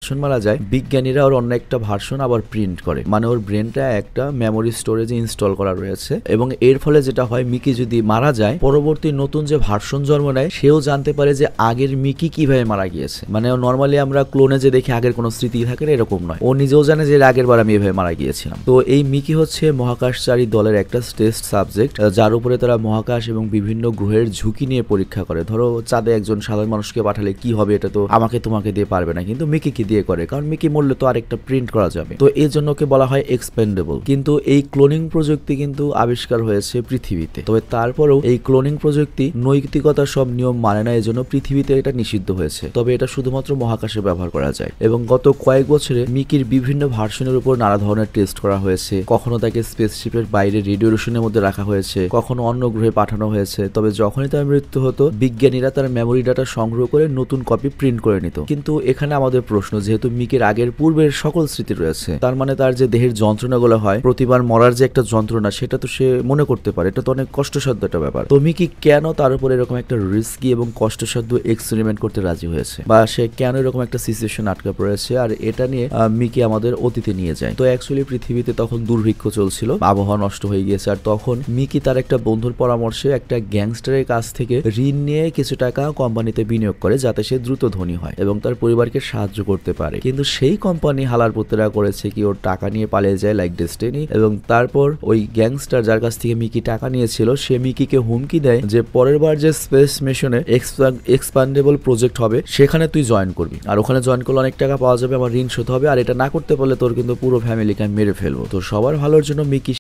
Version মারা যায়, বিজ্ঞানীরা ওর অন্য একটা ভার্সন আবার প্রিন্ট করে, মানে ওর ব্রেনটা একটা মেমোরি স্টোরেজে ইনস্টল করা রয়েছে। এবং এর ফলে যেটা হয়, মিকি যদি মারা যায়, পরবর্তী নতুন যে ভার্সন জন্ম নেয় সেও জানতে পারে যে আগের মিকি কিভাবে মারা গিয়েছে। মানে নর্মালি আমরা ক্লোনে যে দেখি আগের কোনো স্মৃতি থাকে না, এরকম নয়, ও নিজেও জানে যে আগের বার আমি এভাবে মারা গিয়েছিলাম। তো এই মিকি হচ্ছে মহাকাশচারী দলের একটা টেস্ট সাবজেক্ট, যার উপরে তারা মহাকাশ এবং বিভিন্ন গ্রহের ঝুঁকি নিয়ে পরীক্ষা করে। ধরো চাঁদে একজন সাধারণ মানুষকে পাঠালে কি হবে, এটা তো আমাকে তোমাকে দিয়ে পারবে না, কিন্তু মিকি কি দিয়ে করে, কারণ মিকি মরলে তো আরেকটা প্রিন্ট করা যাবে। তো এই জন্য ওকে বলা হয় এক্সপেন্ডেবল। কিন্তু এই ক্লোনিং প্রযুক্তি কিন্তু আবিষ্কার হয়েছে পৃথিবীতে, তবে তারপরেও এই ক্লোনিং প্রযুক্তি নৈতিকতার সব নিয়ম মানে না, এজন্য পৃথিবীতে এটা নিষিদ্ধ হয়েছে। তবে এটা শুধুমাত্র মহাকাশে ব্যবহার করা যায়। এবং গত কয়েক বছরে মিকির বিভিন্ন ভার্সনের উপর নানা ধরনের টেস্ট করা হয়েছে। কখনো তাকে স্পেসশিপের বাইরে রেডিয়েশনের মধ্যে রাখা হয়েছে, কখনো অন্য গ্রহে পাঠানো হয়েছে। তবে যখনই তার মৃত্যু হতো, বিজ্ঞানীরা তার মেমোরি ডাটা সংগ্রহ করে নতুন কপি প্রিন্ট করে নিত। কিন্তু এখানে আমাদের প্রশ্ন, যেহেতু মিকির আগের পূর্বের সকল স্মৃতি রয়েছে, তার মানে তার যে দেহের যন্ত্রণাগুলো হয়, প্রতিবার মরার যে একটা যন্ত্রণা, সেটা তো সে মনে করতে পারে। এটা তো অনেক কষ্টসাধ্য একটা ব্যাপার। তো মিকি কেন তার উপর এরকম একটা রিস্কি এবং কষ্টসাধ্য এক্সপেরিমেন্ট করতে রাজি হয়েছে, বা সে কেন এরকম একটা সিচুয়েশন আটকা পড়েছে, আর এটা নিয়ে মিকি আমাদের অতীতে নিয়ে যায়। তো অ্যাকচুয়ালি পৃথিবীতে তখন দুর্ভিক্ষ চলছিল, আবহাওয়া নষ্ট হয়ে গিয়েছে, আর তখন মিকি তার একটা বন্ধুর পরামর্শে একটা গ্যাংস্টারের কাছ থেকে ঋণ নিয়ে কিছু টাকা কোম্পানিতে বিনিয়োগ করে, যাতে সে দ্রুত ধনী হয় এবং তার পরিবারকে সাহায্য করতে পারে। কিন্তু সেই কোম্পানি হালার পুত্রা করেছে কি, ওর টাকা নিয়ে পালিয়ে যায় লাইক ডেস্টিনি। এবং তারপর ওই গ্যাংস্টার যার কাছ থেকে মিকি টাকা নিয়েছিল, সে মিকিকে হুমকি দেয় যে পরের বার যে স্পেস মিশনে এক্সপান্ডেবল প্রজেক্ট হবে, সেখানে তুই জয়েন করবি, আর ওখানে জয়েন করলে অনেক টাকা পাওয়া যাবে, আমার ঋণ শোধ হবে, আর এটা না করতে পারলে তোর কিন্তু পুরো ফ্যামিলিকে আমি মেরে ফেলবো। তো সবার ভালোর জন্য মিকি